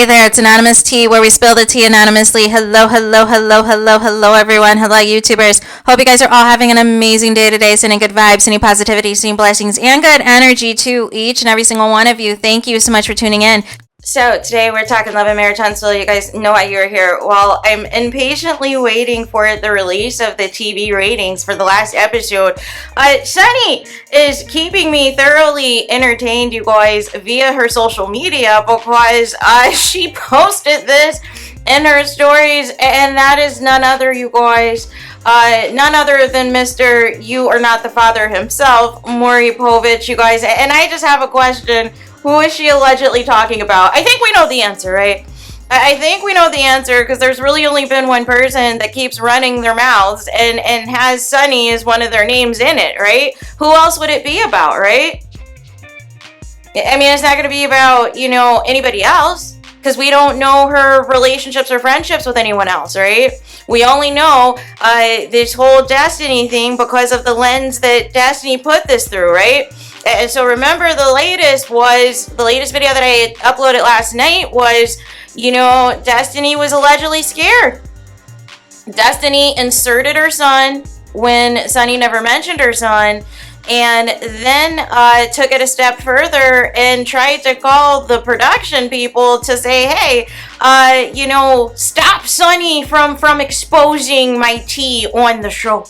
there, it's Anonymous Tea, where we spill the tea anonymously. Hello, hello, hello, hello, hello, everyone. Hello, YouTubers. Hope you guys are all having an amazing day today, sending good vibes, sending positivity, sending blessings, and good energy to each and every single one of you. Thank you so much for tuning in. So today we're talking love and marriage until you guys know why you're here. Well, I'm impatiently waiting for the release of the TV ratings for the last episode. Sunny is keeping me thoroughly entertained, you guys, via her social media because she posted this in her stories, and that is none other, you guys, none other than Mr. You Are Not the Father himself, MAURY POVICH, you guys. And I just have a question. Who is she allegedly talking about? I think we know the answer, right? I think we know the answer because there's really only been one person that keeps running their mouths and has Sunny as one of their names in it, right? Who else would it be about, right? I mean, it's not going to be about, you know, anybody else because we don't know her relationships or friendships with anyone else, right? We only know this whole Destiny thing because of the lens that Destiny put this through, right? And so remember, the latest video that I uploaded last night was, you know, Destiny was allegedly scared. Destiny inserted her son when Sunny never mentioned her son, and then took it a step further and tried to call the production people to say, hey, you know, stop Sunny from exposing my tea on the show.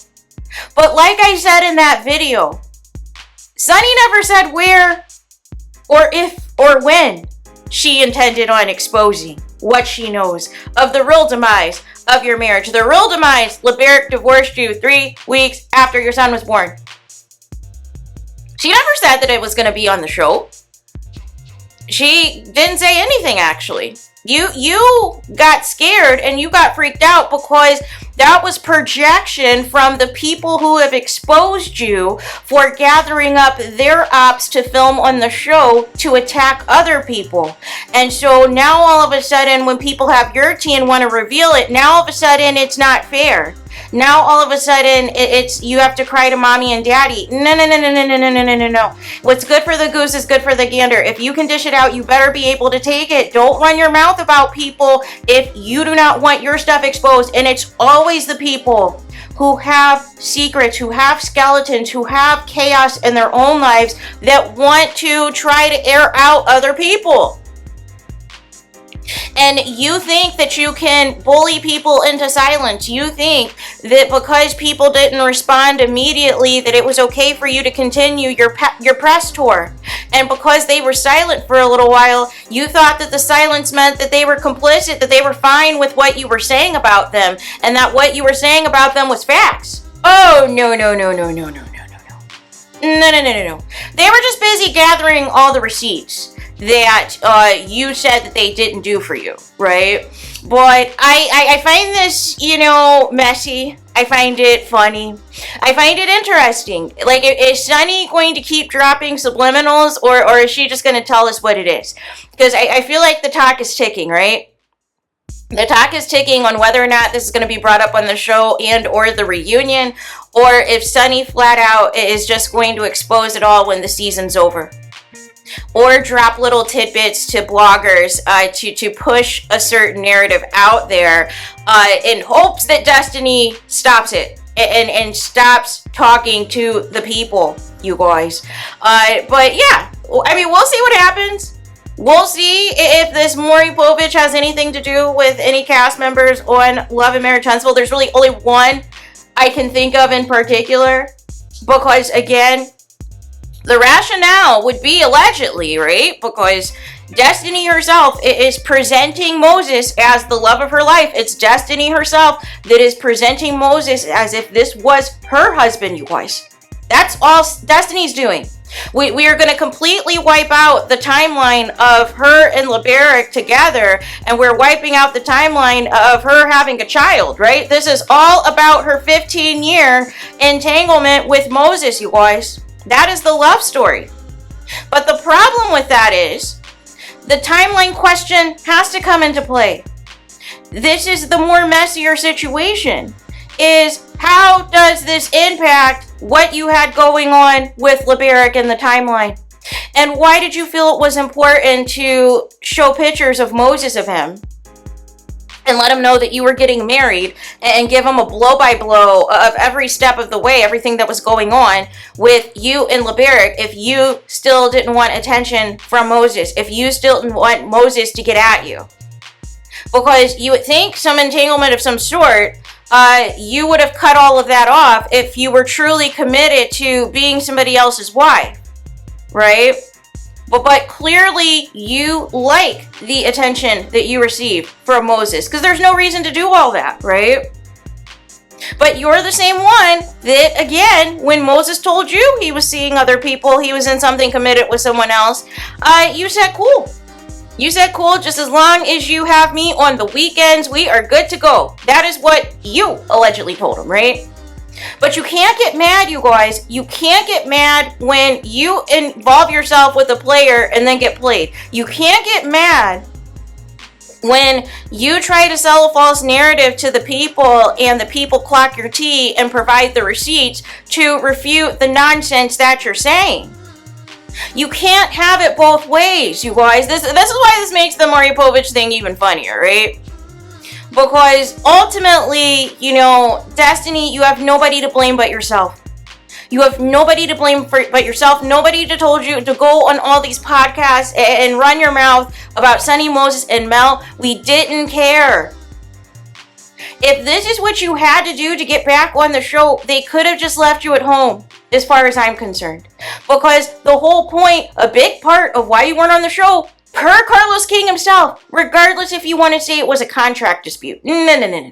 But like I said in that video, Sunny never said where or if or when she intended on exposing what she knows of the real demise of your marriage. The real demise, LeBeric divorced you 3 weeks after your son was born. She never said that it was going to be on the show. She didn't say anything, actually. You got scared and you got freaked out because that was projection from the people who have exposed you for gathering up their ops to film on the show to attack other people. And so now all of a sudden when people have your tea and want to reveal it, now all of a sudden it's not fair. Now all of a sudden it's you have to cry to mommy and daddy. No. What's good for the goose is good for the gander. If you can dish it out, you better be able to take it. Don't run your mouth about people if you do not want your stuff exposed. And it's always the people who have secrets, who have skeletons, who have chaos in their own lives that want to try to air out other people. And you think that you can bully people into silence. You think that because people didn't respond immediately that it was okay for you to continue your press tour. And because they were silent for a little while, you thought that the silence meant that they were complicit, that they were fine with what you were saying about them, and that what you were saying about them was facts. Oh, no. No. They were just busy gathering all the receipts that you said that they didn't do for you, right? But I find this, you know, messy. I find it funny. I find it interesting. Like, is Sunny going to keep dropping subliminals, or is she just going to tell us what it is? Because I feel like the talk is ticking, right? The talk is ticking on whether or not this is going to be brought up on the show and or the reunion, or if Sunny flat out is just going to expose it all when the season's over. Or drop little tidbits to bloggers to push a certain narrative out there in hopes that Destiny stops it and stops talking to the people, you guys. But yeah, I mean, we'll see what happens. We'll see if this MAURY POVICH has anything to do with any cast members on Love and Marriage Huntsville. There's really only one I can think of in particular because, again, the rationale would be allegedly, right? Because Destiny herself is presenting Moses as the love of her life. It's Destiny herself that is presenting Moses as if this was her husband, you guys. That's all Destiny's doing. We are going to completely wipe out the timeline of her and LeBeric together, and we're wiping out the timeline of her having a child, right? This is all about her 15-year entanglement with Moses, you guys. That is the love story. But the problem with that is the timeline question has to come into play. This is the more messier situation, is how does this impact what you had going on with LeBeric in the timeline? And why did you feel it was important to show pictures of Moses of him and let him know that you were getting married and give him a blow-by-blow of every step of the way, everything that was going on with you and LeBeric, if you still didn't want attention from Moses, if you still didn't want Moses to get at you? Because you would think some entanglement of some sort, you would have cut all of that off if you were truly committed to being somebody else's wife, right? But clearly you like the attention that you received from Moses, because there's no reason to do all that, right? But you're the same one that, again, when Moses told you he was seeing other people, he was in something committed with someone else, you said cool. You said cool, just as long as you have me on the weekends, we are good to go. That is what you allegedly told him, right? But you can't get mad, you guys. You can't get mad when you involve yourself with a player and then get played. You can't get mad when you try to sell a false narrative to the people and the people clock your tea and provide the receipts to refute the nonsense that you're saying. You can't have it both ways, you guys. This is why this makes the Maury Povich thing even funnier, right? Because ultimately, you know, Destiny, you have nobody to blame but yourself. You have nobody to blame but yourself. Nobody to told you to go on all these podcasts and run your mouth about Sunny, Moses, and Mel. We didn't care. If this is what you had to do to get back on the show, they could have just left you at home, as far as I'm concerned. Because the whole point, a big part of why you weren't on the show, per Carlos King himself, regardless if you want to say it was a contract dispute. No.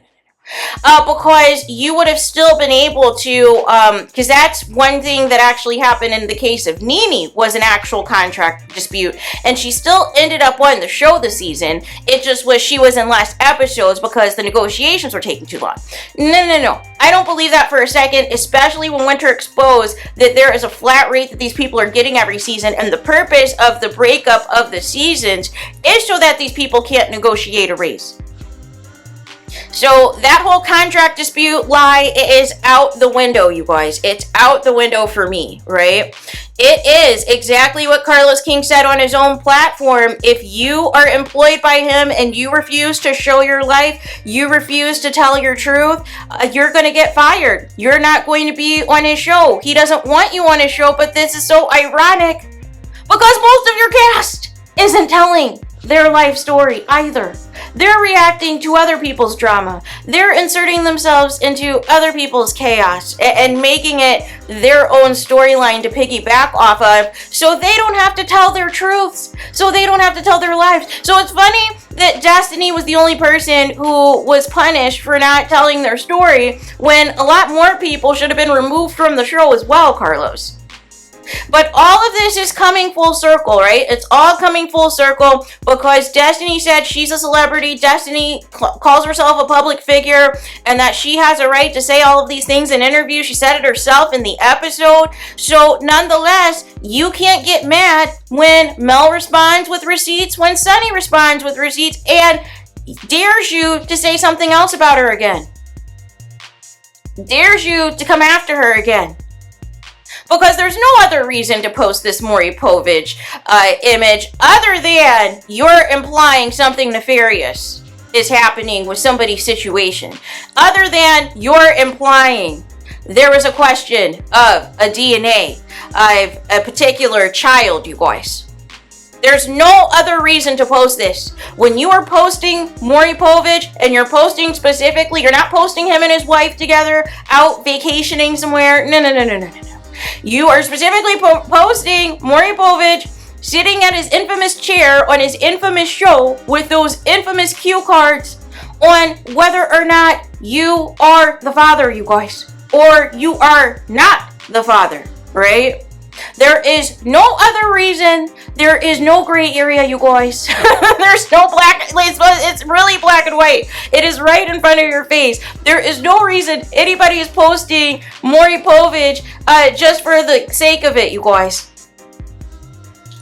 Because you would have still been able to, because that's one thing that actually happened in the case of Nene, was an actual contract dispute, and she still ended up on the show this season. It just was she was in less episodes because the negotiations were taking too long. No. I don't believe that for a second, especially when Winter exposed that there is a flat rate that these people are getting every season, and the purpose of the breakup of the seasons is so that these people can't negotiate a raise. So that whole contract dispute lie is out the window, you guys. It's out the window for me, right? It is exactly what Carlos King said on his own platform. If you are employed by him and you refuse to show your life, you refuse to tell your truth, you're going to get fired. You're not going to be on his show. He doesn't want you on his show, but this is so ironic because most of your cast isn't telling their life story either. They're reacting to other people's drama. They're inserting themselves into other people's chaos and making it their own storyline to piggyback off of, so they don't have to tell their truths, so they don't have to tell their lives. So it's funny that Destiny was the only person who was punished for not telling their story, when a lot more people should have been removed from the show as well, Carlos. But all of this is coming full circle, right? It's all coming full circle because Destiny said she's a celebrity. Destiny calls herself a public figure and that she has a right to say all of these things in interviews. She said it herself in the episode. So nonetheless, you can't get mad when Mel responds with receipts, when Sunny responds with receipts, and dares you to say something else about her again. Dares you to come after her again. Because there's no other reason to post this Maury Povich image other than you're implying something nefarious is happening with somebody's situation. Other than you're implying there was a question of a DNA of a particular child, you guys. There's no other reason to post this. When you are posting Maury Povich and you're posting specifically, you're not posting him and his wife together out vacationing somewhere. No. You are specifically posting Maury Povich sitting at his infamous chair on his infamous show with those infamous cue cards on whether or not you are the father, you guys, or you are not the father, right? There is no other reason. There is no gray area, you guys. There's no black. It's really black and white. It is right in front of your face. There is no reason anybody is posting Maury Povich just for the sake of it, you guys.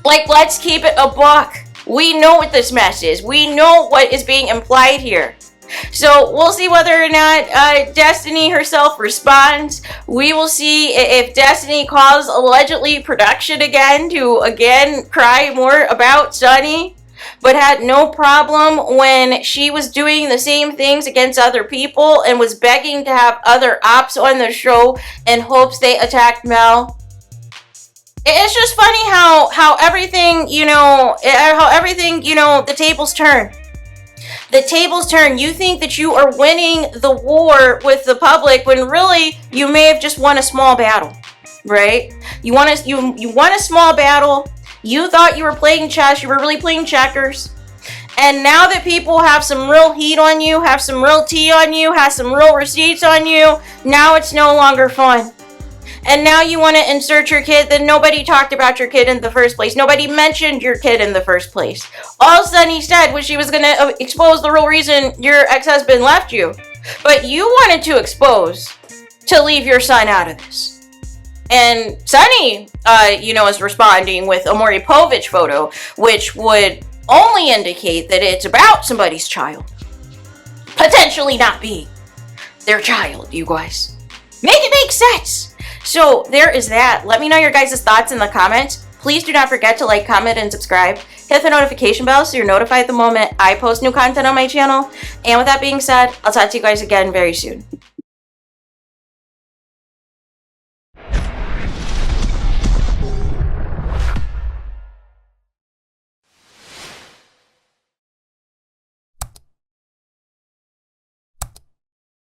Like, let's keep it a buck. We know what this mess is. We know what is being implied here. So we'll see whether or not Destiny herself responds. We will see if Destiny calls allegedly production again to again cry more about Sunny, but had no problem when she was doing the same things against other people and was begging to have other ops on the show in hopes they attacked Mel. It's just funny how everything, the tables turn. The tables turn. You think that you are winning the war with the public when really you may have just won a small battle, right? You won a small battle. You thought you were playing chess. You were really playing checkers. And now that people have some real heat on you, have some real tea on you, have some real receipts on you, now it's no longer fun. And now you want to insert your kid, then nobody talked about your kid in the first place. Nobody mentioned your kid in the first place. All Sunny said was she was going to expose the real reason your ex-husband left you. But you wanted to expose to leave your son out of this. And Sunny, is responding with a MAURY POVICH photo, which would only indicate that it's about somebody's child. Potentially not being their child, you guys. Make it make sense. So there is that. Let me know your guys' thoughts in the comments. Please do not forget to like, comment, and subscribe. Hit the notification bell so you're notified the moment I post new content on my channel. And with that being said, I'll talk to you guys again very soon.